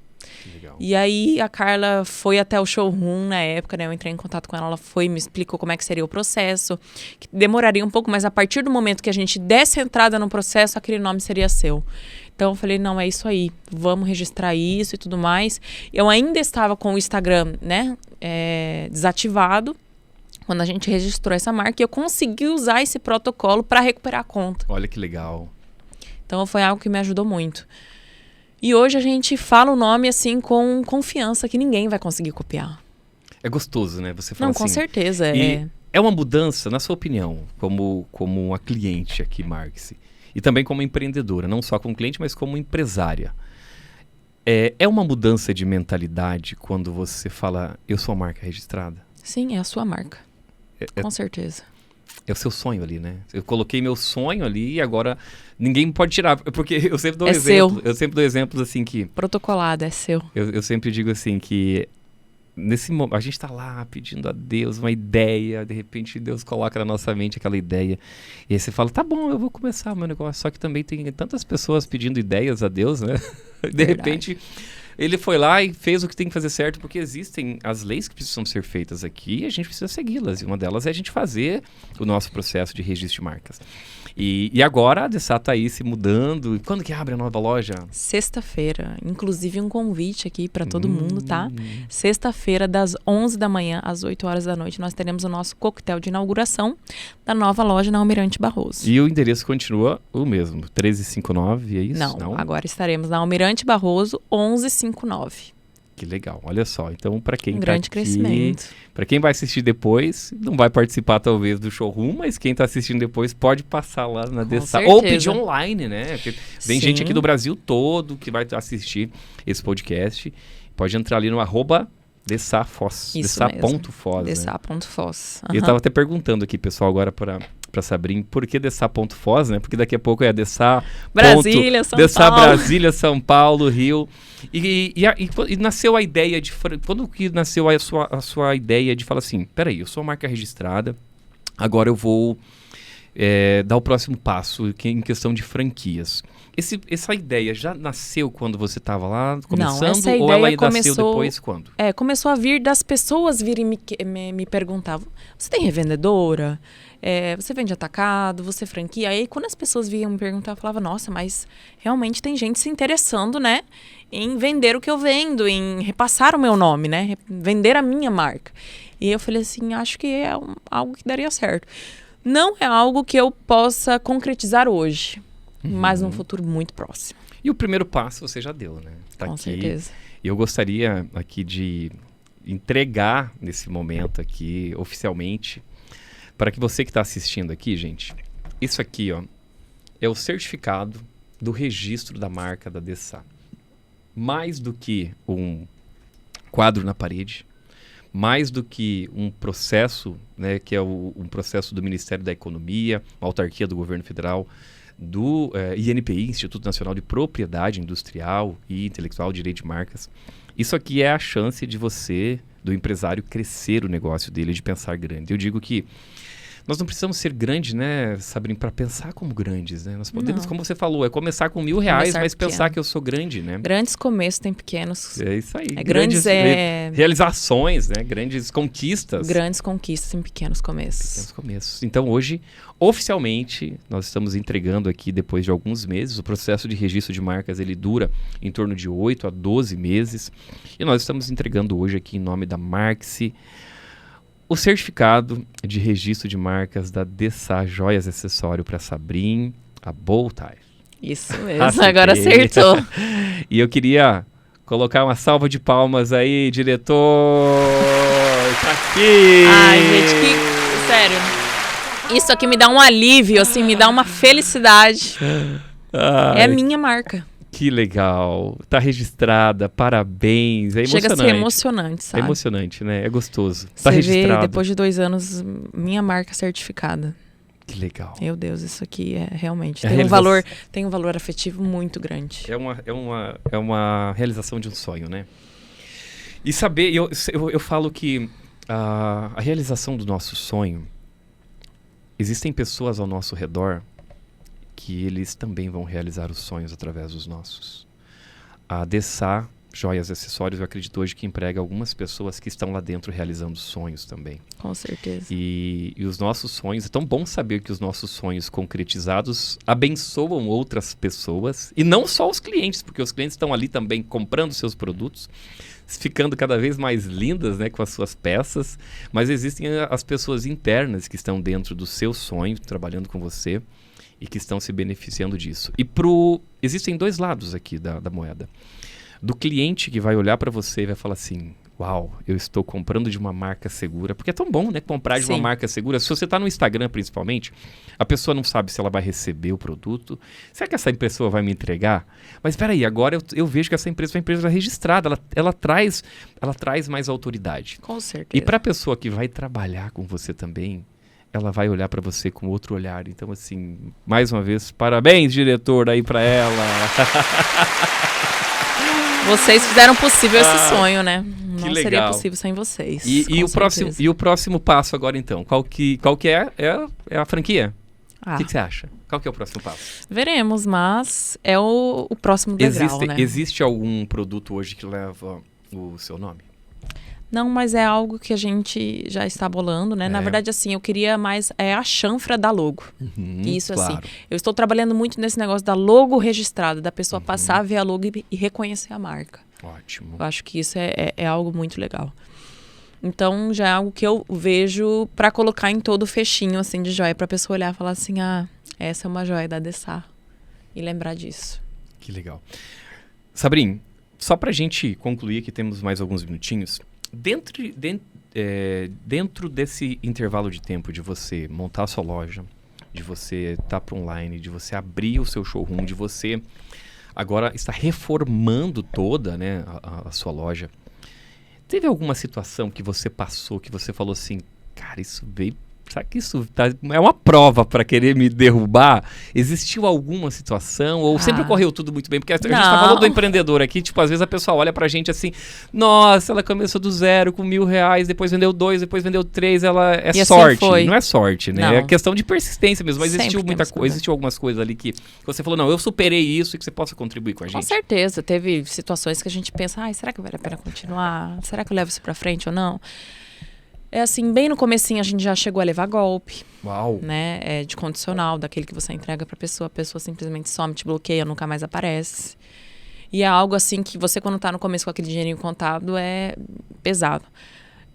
Legal. E aí a Carla foi até o showroom na época, né? Eu entrei em contato com ela, ela foi, me explicou como é que seria o processo, que demoraria um pouco, mas a partir do momento que a gente desse entrada no processo, aquele nome seria seu. Então eu falei, não, é isso aí, vamos registrar isso e tudo mais. Eu ainda estava com o Instagram, né, desativado, quando a gente registrou essa marca, e eu consegui usar esse protocolo para recuperar a conta. Olha que legal. Então foi algo que me ajudou muito. E hoje a gente fala o nome assim com confiança que ninguém vai conseguir copiar. É gostoso, né? Você fala Não, assim... com certeza. E é uma mudança, na sua opinião, como uma cliente aqui, Marques, e também como empreendedora, não só como cliente, mas como empresária. É uma mudança de mentalidade quando você fala, eu sou a marca registrada? Sim, é a sua marca. Com certeza. É o seu sonho ali, né? Eu coloquei meu sonho ali e agora ninguém pode tirar. Porque eu sempre dou um exemplo. Seu. Eu sempre dou exemplos assim que... Protocolado, é seu. Eu sempre digo assim que... Nesse momento, a gente está lá pedindo a Deus uma ideia, de repente Deus coloca na nossa mente aquela ideia. E aí você fala, tá bom, eu vou começar o meu negócio. Só que também tem tantas pessoas pedindo ideias a Deus, né? De repente... Ele foi lá e fez o que tem que fazer certo, porque existem as leis que precisam ser feitas aqui e a gente precisa segui-las. E uma delas é a gente fazer o nosso processo de registro de marcas. E agora a Dessá está aí se mudando. E quando que abre a nova loja? Sexta-feira. Inclusive um convite aqui para todo mundo, tá? Sexta-feira, das 11 da manhã às 8 horas da noite, nós teremos o nosso coquetel de inauguração da nova loja na Almirante Barroso. E o endereço continua o mesmo, 1359, é isso? Não, agora estaremos na Almirante Barroso, 1159. Que legal, olha só. Então, para quem grande tá aqui, crescimento. Para quem vai assistir depois, não vai participar talvez do showroom, mas quem tá assistindo depois pode passar lá na Dessá ou pedir online, né? Porque tem gente aqui do Brasil todo que vai assistir esse podcast. Pode entrar ali no @DessaFoz, Dessá.foz. Dessá.foz. E eu tava até perguntando aqui, pessoal, agora para Sabrin, por que Dessá.foz, né? Porque daqui a pouco é Dessá... Brasília, São Dessá, Paulo. Brasília, São Paulo, Rio. E nasceu a ideia de... Quando que nasceu a sua ideia de falar assim, peraí, eu sou uma marca registrada, agora eu vou dar o próximo passo em questão de franquias. Essa ideia já nasceu quando você estava lá começando? Não, essa ideia ou ela começou, nasceu depois quando? Começou a vir das pessoas virem me perguntar, você tem revendedora? Você vende atacado? Você franquia? Aí quando as pessoas vinham me perguntar, eu falava, nossa, mas realmente tem gente se interessando, né? Em vender o que eu vendo, em repassar o meu nome, né? Vender a minha marca. E eu falei assim, acho que é algo que daria certo. Não é algo que eu possa concretizar hoje, mas num futuro muito próximo. E o primeiro passo você já deu, né? Tá Com aqui. certeza. E eu gostaria aqui de entregar nesse momento aqui, oficialmente, para que você que está assistindo aqui, gente, isso aqui, ó, é o certificado do registro da marca da Dessá. Mais do que um quadro na parede, mais do que um processo, né, que é um processo do Ministério da Economia, uma autarquia do governo federal, do INPI, Instituto Nacional de Propriedade Industrial e Intelectual, Direito de Marcas. Isso aqui é a chance de você, do empresário, crescer o negócio dele, de pensar grande. Eu digo que Nós não precisamos ser grandes, né, Sabrina, para pensar como grandes, né? Nós podemos, Não. como você falou, é começar com R$ 1.000, Começar mas pequeno. pensar que eu sou grande, né? Grandes começos têm pequenos. É isso aí. Grandes realizações, né? Grandes conquistas. Grandes conquistas em pequenos começos. Pequenos começos. Então, hoje, oficialmente, nós estamos entregando aqui, depois de alguns meses, o processo de registro de marcas, ele dura em torno de 8 a 12 meses. E nós estamos entregando hoje aqui, em nome da Marx-se, o certificado de registro de marcas da Dessá Joias e Acessório para Sabrina, a Bowtie. Isso mesmo, agora acertou. E eu queria colocar uma salva de palmas aí, diretor. Tá aqui. Ai, gente, que... Sério. Isso aqui me dá um alívio, assim, me dá uma felicidade. Ai, É a minha marca. que legal. Tá registrada, parabéns. É Chega a emocionante. ser emocionante, É sabe? emocionante, né? É gostoso. Tá Você registrado. vê, depois de 2 anos, minha marca certificada. Que legal. Meu Deus, isso aqui é realmente... É Tem um valor afetivo muito grande. É uma realização de um sonho, né? E saber, eu falo que a realização do nosso sonho, existem pessoas ao nosso redor que eles também vão realizar os sonhos através dos nossos. A Dessá Joias e Acessórios, eu acredito hoje que emprega algumas pessoas que estão lá dentro realizando sonhos também. Com certeza. E os nossos sonhos, é tão bom saber que os nossos sonhos concretizados abençoam outras pessoas, e não só os clientes, porque os clientes estão ali também comprando seus produtos, ficando cada vez mais lindas, né, com as suas peças, mas existem as pessoas internas que estão dentro do seu sonho, trabalhando com você, e que estão se beneficiando disso. E existem 2 lados aqui da moeda. Do cliente que vai olhar para você e vai falar assim, uau, eu estou comprando de uma marca segura, porque é tão bom, né, comprar de uma Sim. marca segura. Se você está no Instagram, principalmente, a pessoa não sabe se ela vai receber o produto. Será que essa pessoa vai me entregar? Mas espera aí, agora eu vejo que essa empresa é uma empresa registrada, ela traz mais autoridade. Com certeza. E para a pessoa que vai trabalhar com você também, ela vai olhar para você com outro olhar. Então, assim, mais uma vez, parabéns, diretor, aí para ela. Vocês fizeram possível esse sonho, né? Não legal. seria possível sem vocês. E com o próximo passo agora, então? Qual que é? É a franquia? Ah, O que você acha? Qual que é o próximo passo? veremos, mas é o próximo degrau, né? Existe algum produto hoje que leva o seu nome? Não, mas é algo que a gente já está bolando, né? Na É. verdade, assim, eu queria mais a chanfra da logo. Isso, claro. assim. Eu estou trabalhando muito nesse negócio da logo registrada, da pessoa passar, ver a logo e reconhecer a marca. Ótimo. Eu acho que isso é algo muito legal. Então, já é algo que eu vejo para colocar em todo o fechinho, assim, de joia, para a pessoa olhar e falar assim, ah, essa é uma joia da Dessá. E lembrar disso. Que legal. Sabrina, só pra gente concluir, que temos mais alguns minutinhos, dentro desse intervalo de tempo de você montar a sua loja, de você estar para online, de você abrir o seu showroom, de você agora estar reformando toda, né, a sua loja, teve alguma situação que você passou, que você falou assim, cara, isso veio... Será que isso é uma prova para querer me derrubar? Existiu alguma situação? Ou sempre ocorreu tudo muito bem? Porque a gente tá falando do empreendedor aqui, tipo, às vezes a pessoa olha pra gente assim, nossa, ela começou do zero com R$1.000, depois vendeu 2, depois vendeu 3, ela é E assim sorte. foi. Não é sorte, né? Não. É questão de persistência mesmo. Mas Sempre existiu muita temos que coisa, existiu algumas coisas ali que você falou, não, eu superei isso e que você possa contribuir com a Com gente. certeza. Teve situações que a gente pensa, ai, será que vale a pena continuar? Será que eu levo isso pra frente ou não? É assim, bem no comecinho a gente já chegou a levar golpe, Uau! né? É de condicional, daquele que você entrega pra pessoa, a pessoa simplesmente some, te bloqueia, nunca mais aparece. E é algo assim que você, quando tá no começo com aquele dinheirinho contado, é pesado.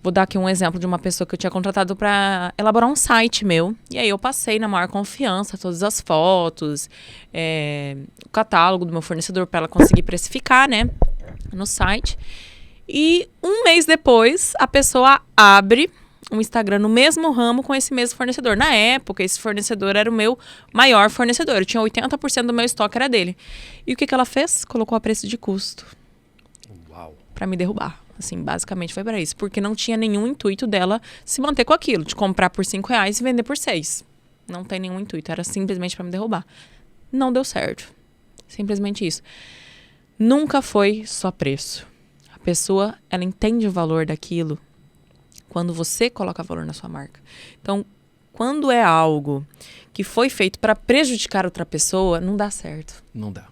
Vou dar aqui um exemplo de uma pessoa que eu tinha contratado pra elaborar um site meu. E aí eu passei na maior confiança todas as fotos, o catálogo do meu fornecedor pra ela conseguir precificar, né? No site. E um mês depois, a pessoa abre um Instagram no mesmo ramo com esse mesmo fornecedor. Na época, esse fornecedor era o meu maior fornecedor. Eu tinha 80% do meu estoque era dele. E o que ela fez? Colocou a preço de custo. Uau! Pra me derrubar. Assim, basicamente foi pra isso. Porque não tinha nenhum intuito dela se manter com aquilo. De comprar por R$5 e vender por 6. Não tem nenhum intuito. Era simplesmente pra me derrubar. Não deu certo. Simplesmente isso. Nunca foi só preço. A pessoa, ela entende o valor daquilo quando você coloca valor na sua marca. Então, quando é algo que foi feito para prejudicar outra pessoa, não dá certo. Não dá.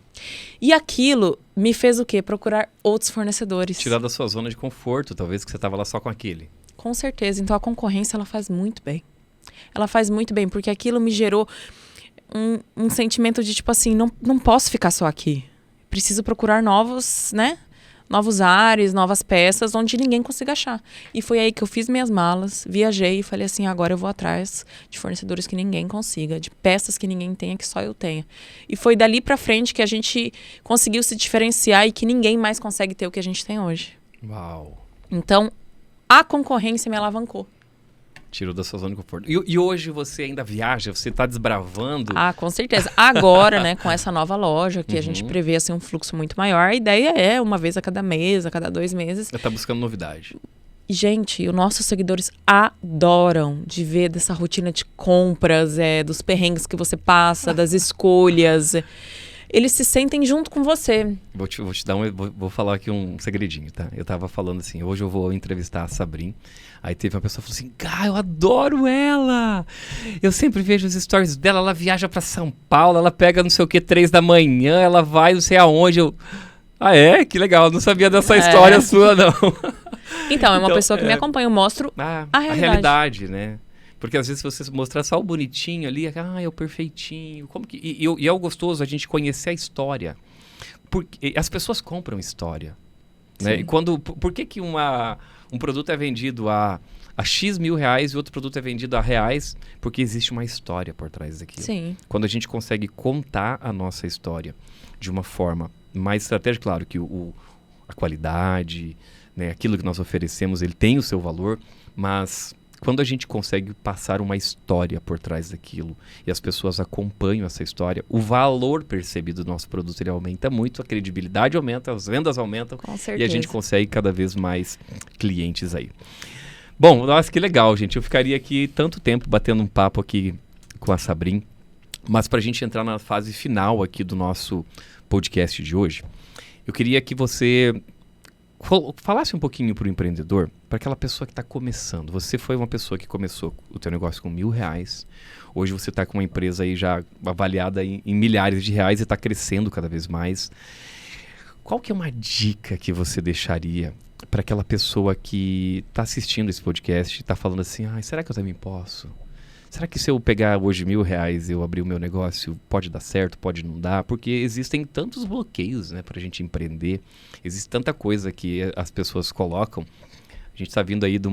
E aquilo me fez o quê? Procurar outros fornecedores. Tirar da sua zona de conforto, talvez que você estava lá só com aquele. Com certeza. Então a concorrência, ela faz muito bem. Ela faz muito bem, porque aquilo me gerou um sentimento de tipo assim, não posso ficar só aqui. Preciso procurar novos, né? Novos ares, novas peças, onde ninguém consiga achar. E foi aí que eu fiz minhas malas, viajei e falei assim, agora eu vou atrás de fornecedores que ninguém consiga, de peças que ninguém tenha, que só eu tenha. E foi dali pra frente que a gente conseguiu se diferenciar e que ninguém mais consegue ter o que a gente tem hoje. Uau! Então, a concorrência me alavancou. Tirou da sua zona de conforto. E hoje você ainda viaja? Você está desbravando? Ah, com certeza. Agora, né, com essa nova loja, que a gente prevê assim, um fluxo muito maior, a ideia é uma vez a cada mês, a cada 2 meses. Você está buscando novidade. E, gente, os nossos seguidores adoram de ver dessa rotina de compras, dos perrengues que você passa, das escolhas. Eles se sentem junto com você. Vou te dar vou falar aqui um segredinho, tá? Eu tava falando assim, hoje eu vou entrevistar a Sabrine. Aí teve uma pessoa que falou assim, cara, eu adoro ela! Eu sempre vejo os stories dela, ela viaja pra São Paulo, ela pega não sei o que, 3 da manhã, ela vai não sei aonde. Ah, é? Que legal, eu não sabia dessa história sua, não. Então, é uma pessoa que me acompanha, eu mostro a realidade, né? Porque às vezes se você mostrar só o bonitinho ali, é o perfeitinho. Como que... E é o gostoso a gente conhecer a história. Porque as pessoas compram história. Né? E por que um produto é vendido a X mil reais e outro produto é vendido a reais? Porque existe uma história por trás daquilo. Sim. Quando a gente consegue contar a nossa história de uma forma mais estratégica, claro que a qualidade, né, aquilo que nós oferecemos, ele tem o seu valor, mas quando a gente consegue passar uma história por trás daquilo e as pessoas acompanham essa história, o valor percebido do nosso produto ele aumenta muito, a credibilidade aumenta, as vendas aumentam. Com certeza. E a gente consegue cada vez mais clientes aí. Bom, nossa, que legal, gente. Eu ficaria aqui tanto tempo batendo um papo aqui com a Sabrine, mas para a gente entrar na fase final aqui do nosso podcast de hoje, eu queria que você falasse um pouquinho para o empreendedor, para aquela pessoa que está começando. Você foi uma pessoa que começou o teu negócio com R$1.000. Hoje você está com uma empresa aí já avaliada em milhares de reais e está crescendo cada vez mais. Qual que é uma dica que você deixaria para aquela pessoa que está assistindo esse podcast e está falando assim, será que eu também posso? Será que se eu pegar hoje R$1.000 e eu abrir o meu negócio, pode dar certo, pode não dar? Porque existem tantos bloqueios, né, para a gente empreender. Existe tanta coisa que as pessoas colocam. A gente está vindo aí de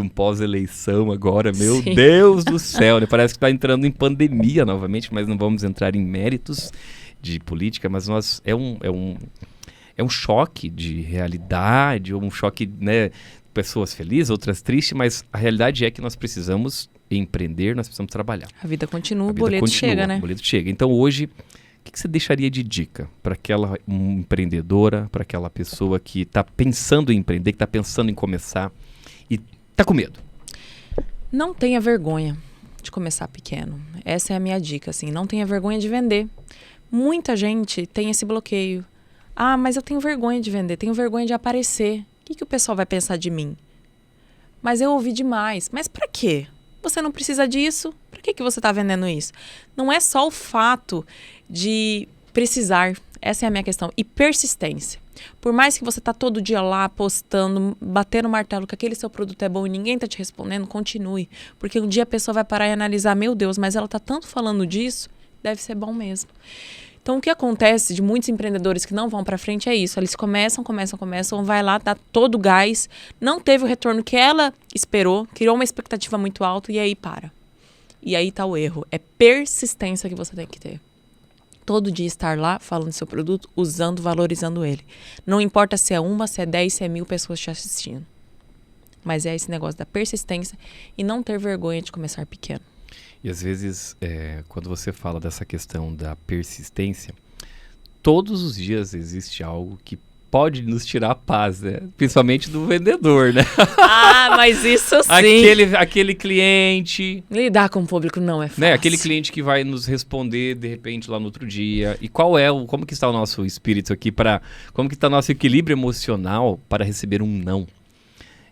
um pós-eleição agora. Meu Sim. Deus do céu, né? Parece que está entrando em pandemia novamente, mas não vamos entrar em méritos de política. Mas é um choque de realidade, um choque, né? Pessoas felizes, outras tristes, mas a realidade é que nós precisamos empreender, nós precisamos trabalhar. A vida continua, o boleto chega, né? O boleto chega. Então hoje, o que você deixaria de dica para aquela empreendedora, para aquela pessoa que está pensando em empreender, que está pensando em começar e está com medo? Não tenha vergonha de começar pequeno. Essa é a minha dica, assim. Não tenha vergonha de vender. Muita gente tem esse bloqueio. Mas eu tenho vergonha de vender, tenho vergonha de aparecer. O que o pessoal vai pensar de mim? Mas eu ouvi demais. Mas para quê? Você não precisa disso? Para que você está vendendo isso? Não é só o fato de precisar. Essa é a minha questão. E persistência. Por mais que você está todo dia lá postando, batendo o martelo que aquele seu produto é bom e ninguém está te respondendo, continue. Porque um dia a pessoa vai parar e analisar, meu Deus, mas ela está tanto falando disso, deve ser bom mesmo. Então, o que acontece de muitos empreendedores que não vão para frente é isso. Eles começam, vai lá, dá todo o gás, não teve o retorno que ela esperou, criou uma expectativa muito alta e aí para. E aí está o erro. É persistência que você tem que ter. Todo dia estar lá falando do seu produto, usando, valorizando ele. Não importa se é 1, se é 10, se é 1.000 pessoas te assistindo. Mas é esse negócio da persistência e não ter vergonha de começar pequeno. E às vezes, quando você fala dessa questão da persistência, todos os dias existe algo que pode nos tirar a paz, né? Principalmente do vendedor, né? Mas isso sim. Aquele cliente... Lidar com o público não é fácil. Né? Aquele cliente que vai nos responder, de repente, lá no outro dia. E como que está o nosso espírito aqui como que está o nosso equilíbrio emocional para receber um não?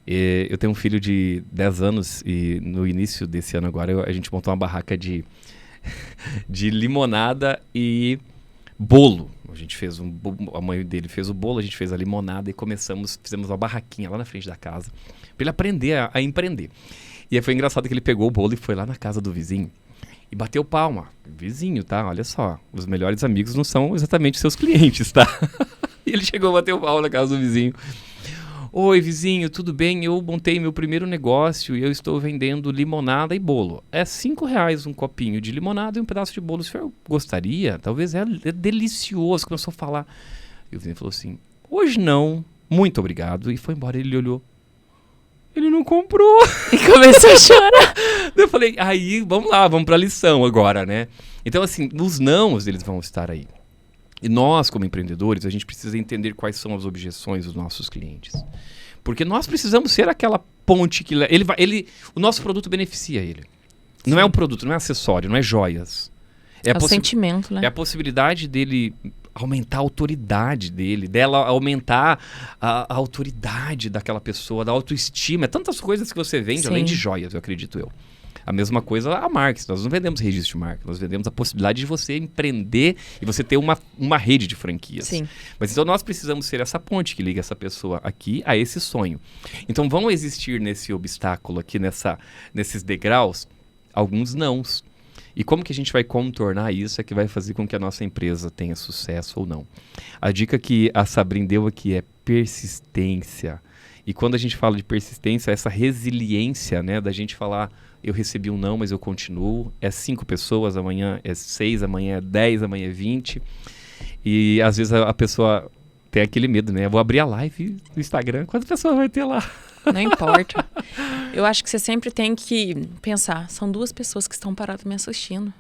Eu tenho um filho de 10 anos e no início desse ano agora a gente montou uma barraca de limonada e bolo. A gente fez a mãe dele fez o bolo, a gente fez a limonada e fizemos uma barraquinha lá na frente da casa para ele aprender a empreender. E aí foi engraçado que ele pegou o bolo e foi lá na casa do vizinho e bateu palma. Vizinho, tá? Olha só, os melhores amigos não são exatamente seus clientes, tá? E ele chegou a bater palma na casa do vizinho. Oi, vizinho, tudo bem? Eu montei meu primeiro negócio e eu estou vendendo limonada e bolo. É R$5 um copinho de limonada e um pedaço de bolo. O senhor gostaria? Talvez é delicioso. Começou a falar. E o vizinho falou assim, hoje não, muito obrigado. E foi embora. Ele olhou. Ele não comprou. E começou a chorar. Eu falei, aí, vamos lá, vamos para a lição agora, né? Então, assim, os nãos, eles vão estar aí. E nós, como empreendedores, a gente precisa entender quais são as objeções dos nossos clientes. Porque nós precisamos ser aquela ponte que... o nosso produto beneficia ele. Não é um produto, não é acessório, não é joias. É o sentimento, né? É a possibilidade dele aumentar a autoridade dele, dela aumentar a autoridade daquela pessoa, da autoestima. É tantas coisas que você vende, além de joias, eu acredito eu. A mesma coisa a marca. Nós não vendemos registro de marca, nós vendemos a possibilidade de você empreender e você ter uma rede de franquias. Sim. Mas então nós precisamos ser essa ponte que liga essa pessoa aqui a esse sonho. Então vão existir nesse obstáculo aqui, nesses degraus, alguns nãos. E como que a gente vai contornar isso é que vai fazer com que a nossa empresa tenha sucesso ou não. A dica que a Sabrina deu aqui é persistência. E quando a gente fala de persistência, essa resiliência, né, da gente falar, eu recebi um não, mas eu continuo. É 5 pessoas, amanhã é 6, amanhã é 10, amanhã é 20. E às vezes a pessoa tem aquele medo, né? Eu vou abrir a live no Instagram, quantas pessoas vai ter lá? Não importa. Eu acho que você sempre tem que pensar, são 2 pessoas que estão paradas me assistindo.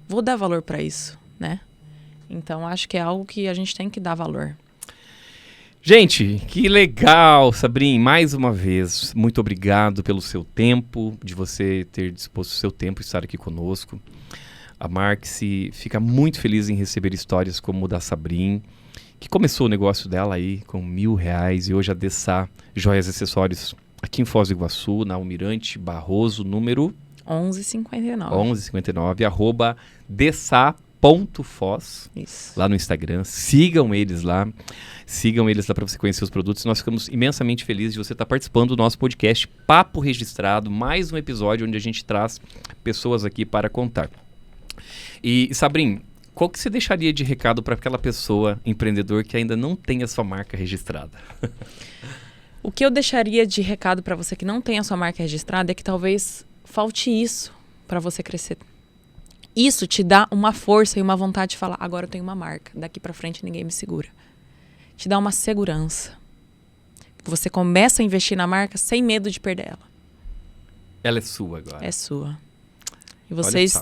Vou dar valor para isso, né? Então acho que é algo que a gente tem que dar valor. Gente, que legal, Sabrina, mais uma vez, muito obrigado pelo seu tempo, de você ter disposto o seu tempo e estar aqui conosco. A Marque-se fica muito feliz em receber histórias como o da Sabrina, que começou o negócio dela aí com R$1.000 e hoje a Dessá Joias e Acessórios aqui em Foz do Iguaçu, na Almirante Barroso, número 1159. 1159, @dessá.foz, lá no Instagram. Sigam eles lá para você conhecer os produtos. Nós ficamos imensamente felizes de você estar participando do nosso podcast Papo Registrado, mais um episódio onde a gente traz pessoas aqui para contar. E Sabrina, qual que você deixaria de recado para aquela pessoa, empreendedor, que ainda não tem a sua marca registrada? O que eu deixaria de recado para você que não tem a sua marca registrada é que talvez falte isso para você crescer. Isso te dá uma força e uma vontade de falar, agora eu tenho uma marca, daqui para frente ninguém me segura. Te dá uma segurança. Você começa a investir na marca sem medo de perder ela. Ela é sua agora. É sua. E vocês,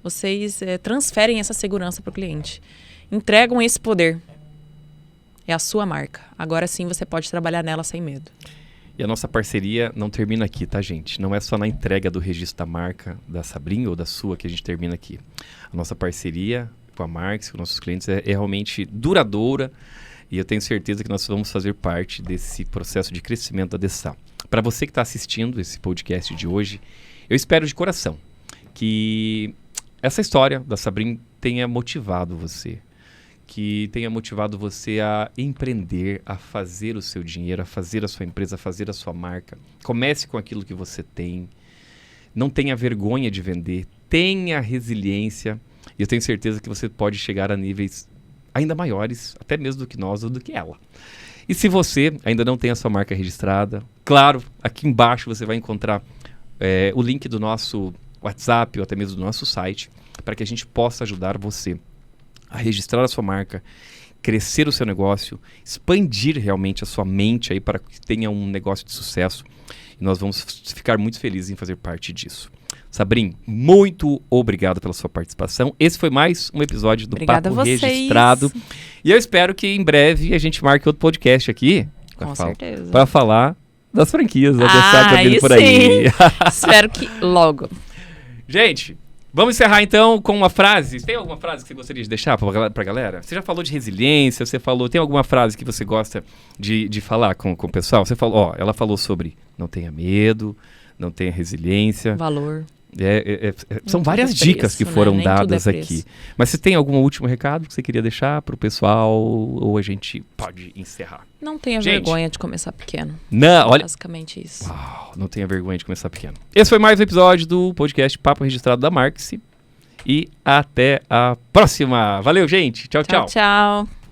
vocês transferem essa segurança para o cliente. Entregam esse poder. É a sua marca. Agora sim você pode trabalhar nela sem medo. E a nossa parceria não termina aqui, tá, gente? Não é só na entrega do registro da marca da Sabrina ou da sua que a gente termina aqui. A nossa parceria com a Marques, com nossos clientes, é realmente duradoura e eu tenho certeza que nós vamos fazer parte desse processo de crescimento da Dessá. Para você que está assistindo esse podcast de hoje, eu espero de coração que essa história da Sabrina tenha motivado você. Que tenha motivado você a empreender, a fazer o seu dinheiro, a fazer a sua empresa, a fazer a sua marca. Comece com aquilo que você tem. Não tenha vergonha de vender. Tenha resiliência. E eu tenho certeza que você pode chegar a níveis ainda maiores, até mesmo do que nós ou do que ela. E se você ainda não tem a sua marca registrada, claro, aqui embaixo você vai encontrar o link do nosso WhatsApp ou até mesmo do nosso site para que a gente possa ajudar você a registrar a sua marca, crescer o seu negócio, expandir realmente a sua mente aí para que tenha um negócio de sucesso. E nós vamos ficar muito felizes em fazer parte disso. Sabrina, muito obrigado pela sua participação. Esse foi mais um episódio do Obrigada Papo Registrado. E eu espero que em breve a gente marque outro podcast aqui. Com certeza. Para falar das franquias, da Dessá que tá vindo por aí. Espero que logo. Gente, Vamos encerrar então com uma frase. Tem alguma frase que você gostaria de deixar pra galera? Você já falou de resiliência, tem alguma frase que você gosta de falar com o pessoal? Você falou, ela falou sobre não tenha medo, não tenha resiliência. Valor. São várias dicas que foram dadas aqui. Mas você tem algum último recado que você queria deixar pro pessoal ou a gente pode encerrar? Não tenha vergonha de começar pequeno. Não, olha. Basicamente isso. Uau, não tenha vergonha de começar pequeno. Esse foi mais um episódio do podcast Papo Registrado da Marx. E até a próxima. Valeu, gente. Tchau, tchau. Tchau.